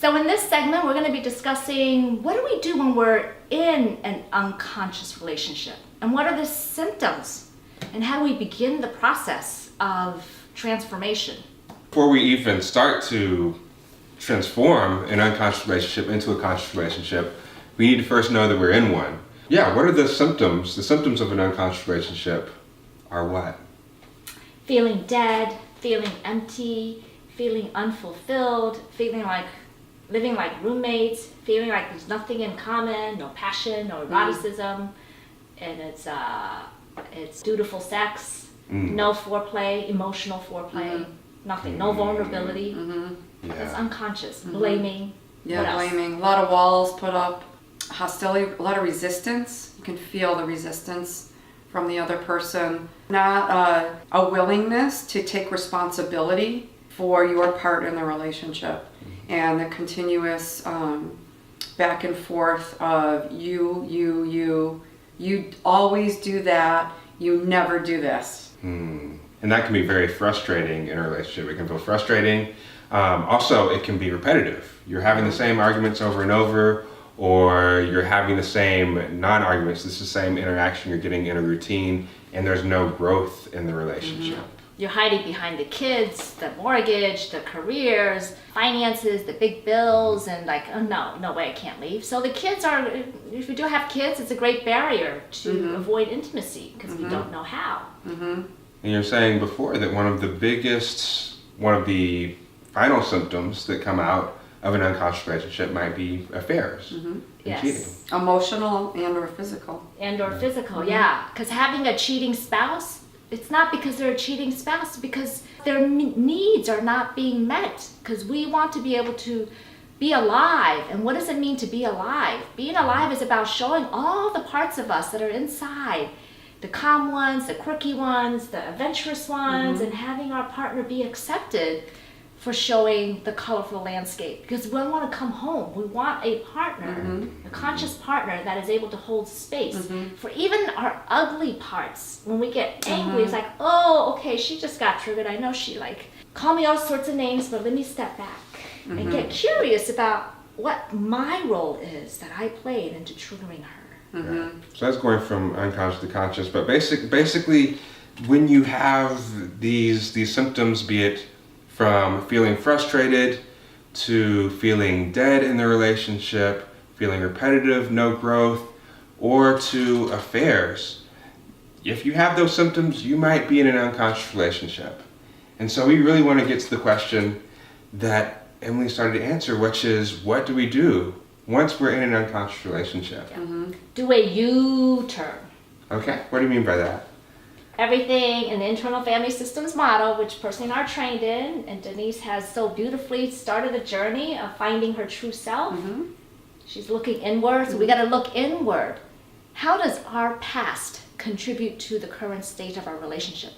So in this segment, we're going to be discussing what do we do when we're in an unconscious relationship? And what are the symptoms? And how do we begin the process of transformation? Before we even start to transform an unconscious relationship into a conscious relationship, we need to first know that we're in one. Yeah, what are the symptoms? The symptoms of an unconscious relationship are what? Feeling dead, feeling empty, feeling unfulfilled, feeling like living like roommates, feeling like there's nothing in common, no passion, no eroticism, and it's dutiful sex, no foreplay, emotional foreplay, nothing, no vulnerability. Yeah. That's unconscious. Blaming. Yeah, blaming. A lot of walls put up, hostility, a lot of resistance. You can feel the resistance from the other person. Not a willingness to take responsibility for your part in the relationship. And the continuous back and forth of you always do that, you never do this. And that can be very frustrating in a relationship. It can feel frustrating. Also, it can be repetitive. You're having the same arguments over and over, or you're having the same non-arguments. It's the same interaction you're getting in a routine, and there's no growth in the relationship. You're hiding behind the kids, the mortgage, the careers, finances, the big bills, and like, oh no way, I can't leave. So the kids are, if you do have kids, it's a great barrier to avoid intimacy because we don't know how. And you're saying before that one of the final symptoms that come out of an unconscious relationship might be affairs and cheating. Emotional and or physical. Yeah. Because having a cheating spouse, it's not because they're a cheating spouse, because their needs are not being met. Because we want to be able to be alive. And what does it mean to be alive? Being alive is about showing all the parts of us that are inside. The calm ones, the quirky ones, the adventurous ones, and having our partner be accepted for showing the colorful landscape. Because we want to come home. We want a partner, a conscious partner that is able to hold space for even our ugly parts. When we get angry, it's like, oh, okay, she just got triggered. I know she call me all sorts of names, but let me step back and get curious about what my role is that I played into triggering her. Right. So that's going from unconscious to conscious, but basically when you have these symptoms, be it from feeling frustrated to feeling dead in the relationship, feeling repetitive, no growth, or to affairs, if you have those symptoms, you might be in an unconscious relationship. And so we really want to get to the question that Emily started to answer, which is, what do we do once we're in an unconscious relationship? Do a U-turn. Okay, what do you mean by that? Everything in the internal family systems model, which Percy and I are trained in, and Denise has so beautifully started a journey of finding her true self. She's looking inward, so we got to look inward. How does our past contribute to the current state of our relationship?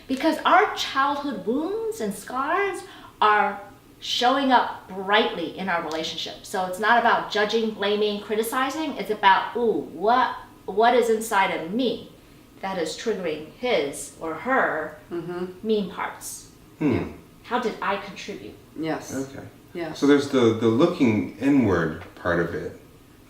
Because our childhood wounds and scars are showing up brightly in our relationship. So it's not about judging, blaming, criticizing. It's about, what is inside of me that is triggering his or her mean parts? How did I contribute? Yes. Okay. Yes. So there's the looking inward part of it.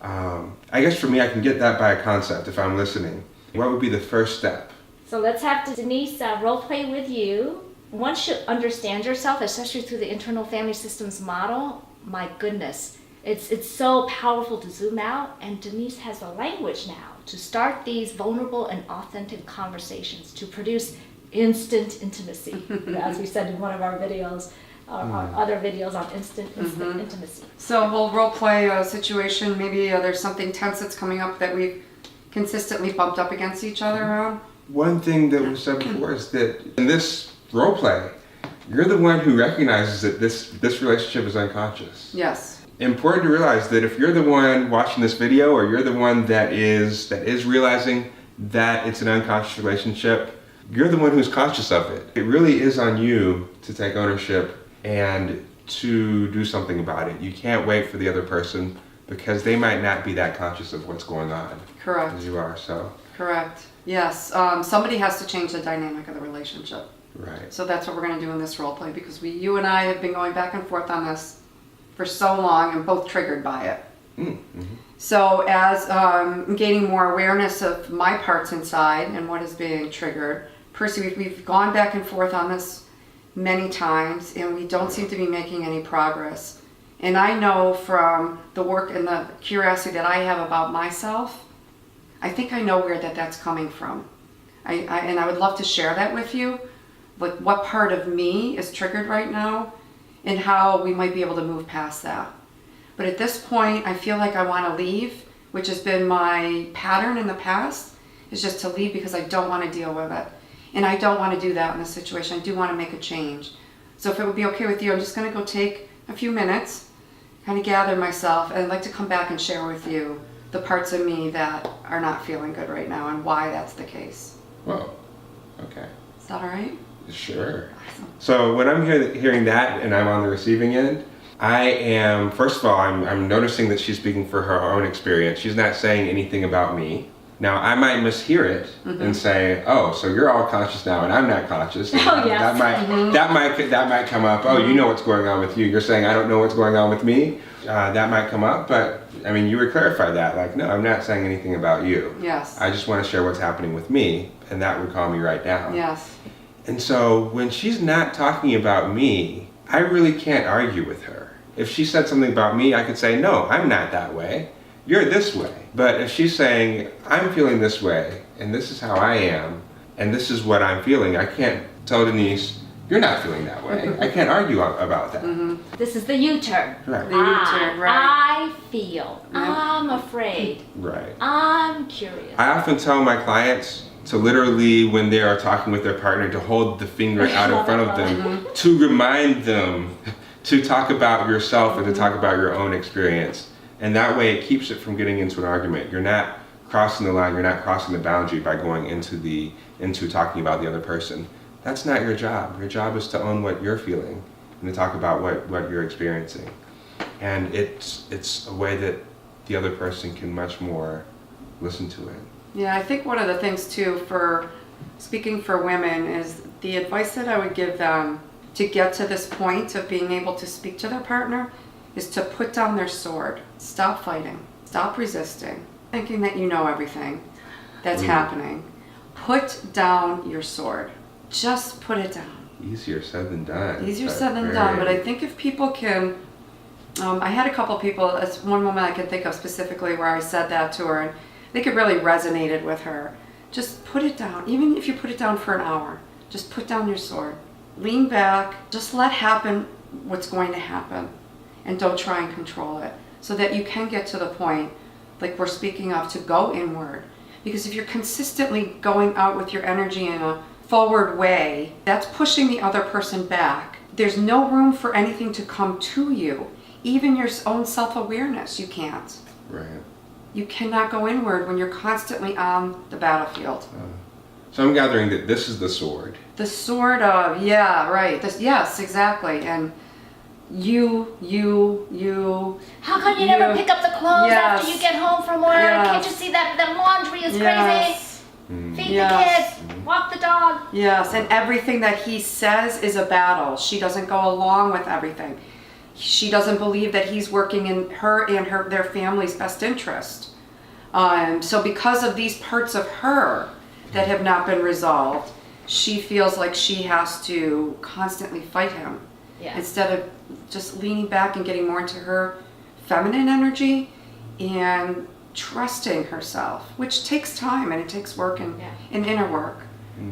I guess for me, I can get that by a concept if I'm listening. What would be the first step? So let's have Denise role play with you. Once you understand yourself, especially through the internal family systems model, my goodness, it's so powerful to zoom out, and Denise has the language now to start these vulnerable and authentic conversations to produce instant intimacy, as we said in one of our videos, our other videos on instant intimacy. So we'll role play a situation. Maybe there's something tense that's coming up that we've consistently bumped up against each other on. One thing that was said before is that in this role play, you're the one who recognizes that this relationship is unconscious. Yes. Important to realize that if you're the one watching this video, or you're the one that is realizing that it's an unconscious relationship, you're the one who's conscious of it. It really is on you to take ownership and to do something about it. You can't wait for the other person, because they might not be that conscious of what's going on. Correct. As you are, so. Correct. Yes. Somebody has to change the dynamic of the relationship. Right. So that's what we're going to do in this role play, because you and I have been going back and forth on this for so long and both triggered by it. Mm-hmm. So as gaining more awareness of my parts inside and what is being triggered, Percy, we've gone back and forth on this many times, and we don't seem to be making any progress. And I know from the work and the curiosity that I have about myself, I think I know where that's coming from. And I would love to share that with you, like what part of me is triggered right now and how we might be able to move past that. But at this point, I feel like I want to leave, which has been my pattern in the past, is just to leave because I don't want to deal with it. And I don't want to do that in this situation. I do want to make a change. So if it would be okay with you, I'm just going to go take a few minutes, kind of gather myself, and I'd like to come back and share with you the parts of me that are not feeling good right now and why that's the case. Whoa. Okay. Is that all right? Sure. Awesome. So when I'm hearing that and I'm on the receiving end, I am, first of all, I'm noticing that she's speaking for her own experience. She's not saying anything about me. Now, I might mishear it and say, "Oh, so you're all conscious now, and I'm not conscious." And Oh, yes. that might come up. Oh, you know what's going on with you. You're saying I don't know what's going on with me. That might come up, but I mean, you would clarify that. Like, no, I'm not saying anything about you. Yes. I just want to share what's happening with me, and that would calm me right down. Yes. And so when she's not talking about me, I really can't argue with her. If she said something about me, I could say, "No, I'm not that way. You're this way." But if she's saying, "I'm feeling this way, and this is how I am, and this is what I'm feeling," I can't tell Denise, "You're not feeling that way." I can't argue about that. This is the U-turn. Right. The U-turn, right. I feel. I'm afraid. Right. I'm curious. I often tell my clients to literally, when they are talking with their partner, to hold the finger out in front of them to remind them to talk about yourself and to talk about your own experience. And that way it keeps it from getting into an argument. You're not crossing the line, you're not crossing the boundary by going into talking about the other person. That's not your job. Your job is to own what you're feeling and to talk about what you're experiencing. And it's a way that the other person can much more listen to it. Yeah, I think one of the things too, for speaking for women, is the advice that I would give them to get to this point of being able to speak to their partner is to put down their sword. Stop fighting. Stop resisting. Thinking that you know everything that's happening. Put down your sword. Just put it down. Easier said than done. Easier said than done, but I think if people can, I had a couple people, that's one moment I can think of specifically where I said that to her, and I think it really resonated with her. Just put it down. Even if you put it down for an hour, just put down your sword. Lean back. Just let happen what's going to happen. And don't try and control it. So that you can get to the point, like we're speaking of, to go inward. Because if you're consistently going out with your energy in a forward way, that's pushing the other person back. There's no room for anything to come to you. Even your own self-awareness, you can't. Right. You cannot go inward when you're constantly on the battlefield. So I'm gathering that this is the sword. The sword of, yeah, right. Yes, exactly. And you. How come you never pick up the clothes after Yes. you get home from work? Yes. Can't you see that the laundry is Yes. crazy? Feed Yes. the kids, walk the dog. Yes, and everything that he says is a battle. She doesn't go along with everything. She doesn't believe that he's working in her and their family's best interest. So because of these parts of her that have not been resolved, she feels like she has to constantly fight him. Yeah. Instead of just leaning back and getting more into her feminine energy and trusting herself, which takes time and it takes work and inner work.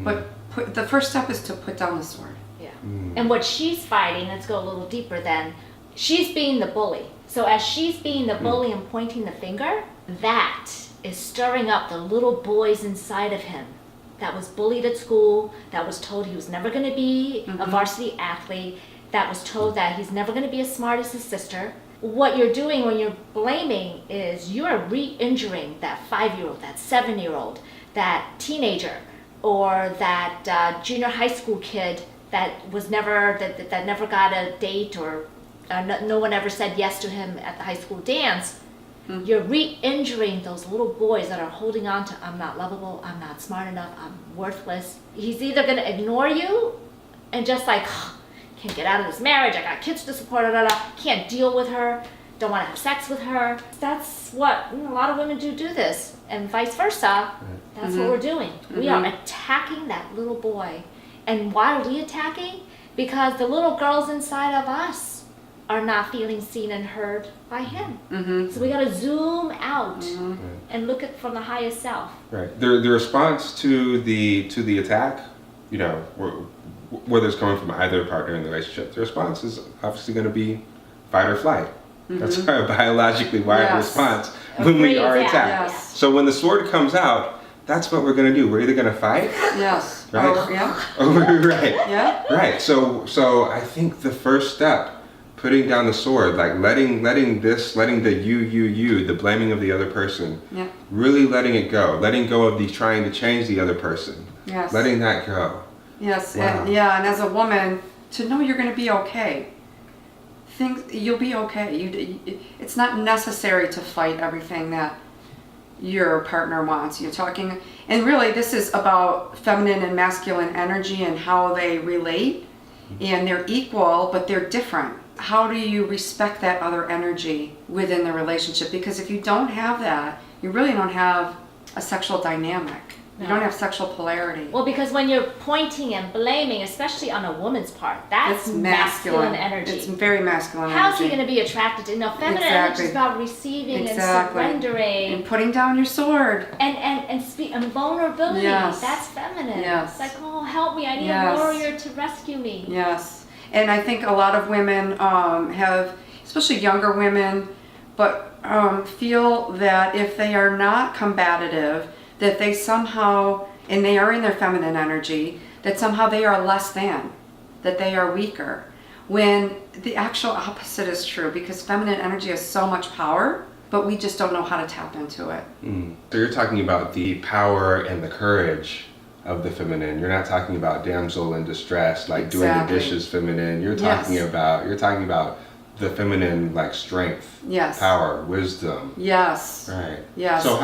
But the first step is to put down the sword. Yeah. And what she's fighting, let's go a little deeper then, she's being the bully. So as she's being the bully and pointing the finger, that is stirring up the little boys inside of him that was bullied at school, that was told he was never going to be a varsity athlete, that was told that he's never going to be as smart as his sister. What you're doing when you're blaming is you are re-injuring that 5-year-old, that 7-year-old, that teenager, or that junior high school kid that was never that never got a date, or no one ever said yes to him at the high school dance. You're re-injuring those little boys that are holding on to, I'm not lovable, I'm not smart enough, I'm worthless. He's either going to ignore you and just like can't get out of this marriage, I got kids to support, can't deal with her, don't want to have sex with her. That's what a lot of women do this, and vice versa. That's what we're doing. We are attacking that little boy. And why are we attacking? Because the little girls inside of us are not feeling seen and heard by him. So we got to zoom out and look at from the highest self. Right. The response to the attack, you know, whether it's coming from either partner in the relationship, the response is obviously going to be fight or flight. That's our biologically wired response when we are attacked. Yes. So when the sword comes out, that's what we're going to do. We're either going to fight, Yes. right? Right. Yeah. Right. So I think the first step, putting down the sword, like letting the you, the blaming of the other person, really letting it go, letting go of the trying to change the other person, letting that go. Yes. Wow. And as a woman, to know you're going to be okay. You'll be okay. It's not necessary to fight everything that your partner wants. You're talking, and really this is about feminine and masculine energy and how they relate, and they're equal but they're different. How do you respect that other energy within the relationship? Because if you don't have that, you really don't have a sexual dynamic. You don't have sexual polarity. Well, because when you're pointing and blaming, especially on a woman's part, that's masculine energy. It's very masculine How's energy. he going to be attracted to? No, feminine energy is about receiving and surrendering. And putting down your sword. And vulnerability. Yes. That's feminine. Yes. It's like, oh, help me. I need a warrior to rescue me. Yes. And I think a lot of women have, especially younger women, but feel that if they are not combative, that they somehow, and they are in their feminine energy, that somehow they are less than, that they are weaker. When the actual opposite is true, because feminine energy has so much power, but we just don't know how to tap into it. So you're talking about the power and the courage of the feminine. You're not talking about damsel in distress, like doing the dishes feminine. You're talking about the feminine, like strength, power, wisdom. Yes. Right. Yes. So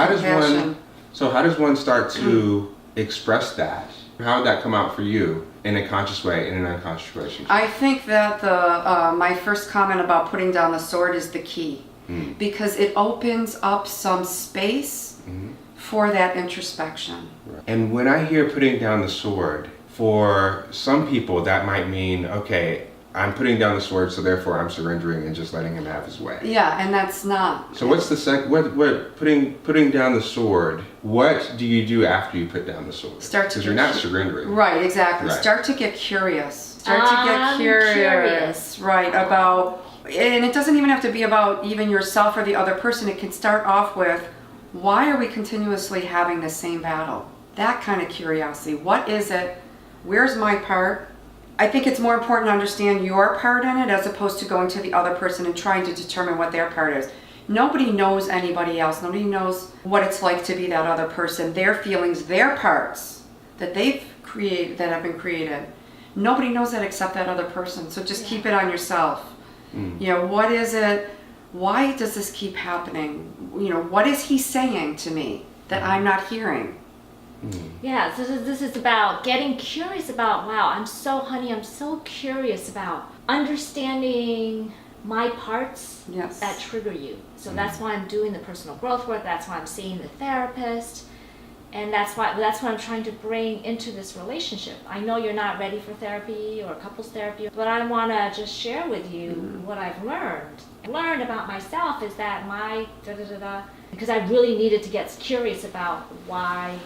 how does one start to express that? How would that come out for you in a conscious way, in an unconscious relationship? I think that my first comment about putting down the sword is the key, because it opens up some space for that introspection. Right. And when I hear putting down the sword, for some people that might mean, okay, I'm putting down the sword, so therefore I'm surrendering and just letting him have his way. Yeah, and that's not. So what's the what putting down the sword? What do you do after you put down the sword? Because you're not surrendering. Right, exactly. Right. Start to get curious. Right, about, and it doesn't even have to be about even yourself or the other person. It can start off with, why are we continuously having the same battle? That kind of curiosity. What is it? Where's my part? I think it's more important to understand your part in it as opposed to going to the other person and trying to determine what their part is. Nobody knows anybody else. Nobody knows what it's like to be that other person, their feelings, their parts that they've created, that have been created. Nobody knows that except that other person. So just keep it on yourself. You know, what is it? Why does this keep happening? You know, what is he saying to me that I'm not hearing? Yeah, so this is about getting curious about, wow, I'm so curious about understanding my parts that trigger you. So that's why I'm doing the personal growth work, that's why I'm seeing the therapist, and that's what I'm trying to bring into this relationship. I know you're not ready for therapy or couples therapy, but I want to just share with you what I've learned. Learned about myself is that my because I really needed to get curious about why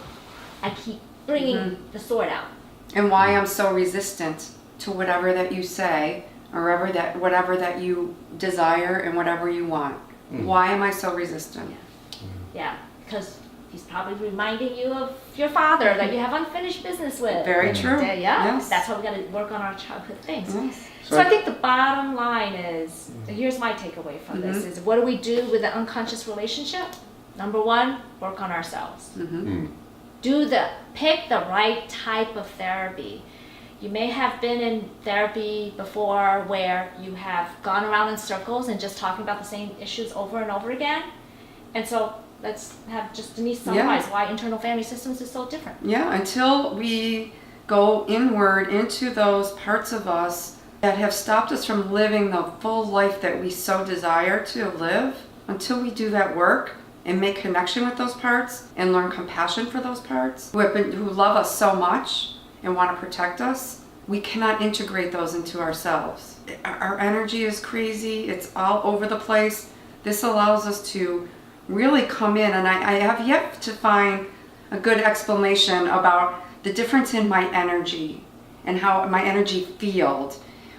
I keep bringing the sword out. And why I'm so resistant to whatever that you say, or whatever that you desire and whatever you want. Why am I so resistant? Yeah, because he's probably reminding you of your father that you have unfinished business with. Very true. Yes. That's why we got to work on our childhood things. Yes. So I think the bottom line is, here's my takeaway from this, is what do we do with an unconscious relationship? Number one, work on ourselves. Pick the right type of therapy. You may have been in therapy before where you have gone around in circles and just talking about the same issues over and over again. And so let's have just Denise summarize why internal family systems is so different. Yeah, until we go inward into those parts of us that have stopped us from living the full life that we so desire to live. Until we do that work and make connection with those parts and learn compassion for those parts who love us so much and want to protect us, we cannot integrate those into ourselves. Our energy is crazy. It's all over the place. This allows us to really come in, and I have yet to find a good explanation about the difference in my energy and how my energy field,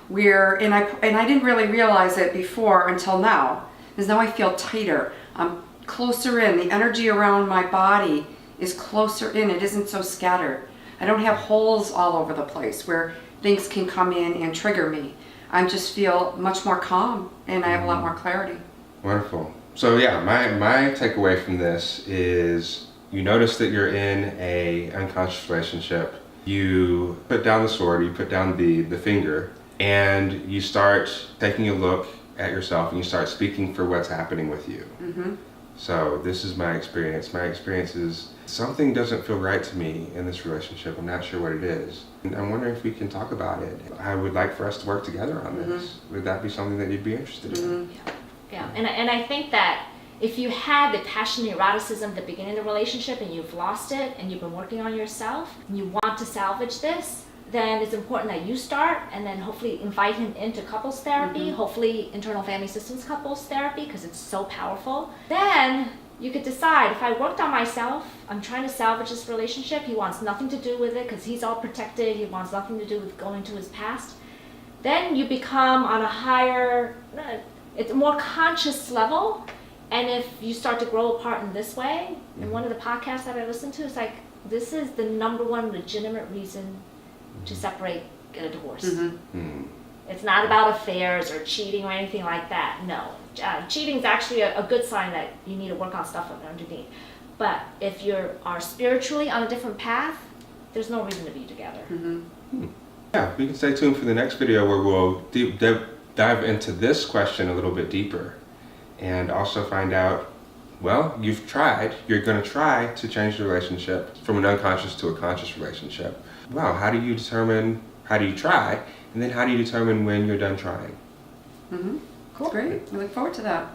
and I didn't really realize it before until now, is now I feel tighter. I'm closer in. The energy around my body is closer in. It isn't so scattered. I don't have holes all over the place where things can come in and trigger me. I just feel much more calm, and I have a lot more clarity. Wonderful. So yeah, my takeaway from this is you notice that you're in a unconscious relationship. You put down the sword, you put down the finger, and you start taking a look at yourself and you start speaking for what's happening with you. Mm-hmm. So this is my experience. My experience is something doesn't feel right to me in this relationship. I'm not sure what it is. And I'm wondering if we can talk about it. I would like for us to work together on this. Would that be something that you'd be interested in? Yeah, and I think that if you had the passionate eroticism at the beginning of the relationship and you've lost it and you've been working on yourself and you want to salvage this, then it's important that you start and then hopefully invite him into couples therapy, hopefully internal family systems couples therapy, because it's so powerful. Then you could decide, if I worked on myself, I'm trying to salvage this relationship, he wants nothing to do with it because he's all protected, he wants nothing to do with going to his past, then you become on a higher, it's a more conscious level. And if you start to grow apart in this way, in one of the podcasts that I listened to, it's like, this is the number one legitimate reason to separate, get a divorce. It's not about affairs or cheating or anything like that. No. Cheating is actually a good sign that you need to work on stuff underneath. But if you are spiritually on a different path, there's no reason to be together. Yeah, we can stay tuned for the next video where we'll dive into this question a little bit deeper and also find out, well, you're going to try to change the relationship from an unconscious to a conscious relationship. Wow, how do you try, and then how do you determine when you're done trying? Cool. Great. We look forward to that.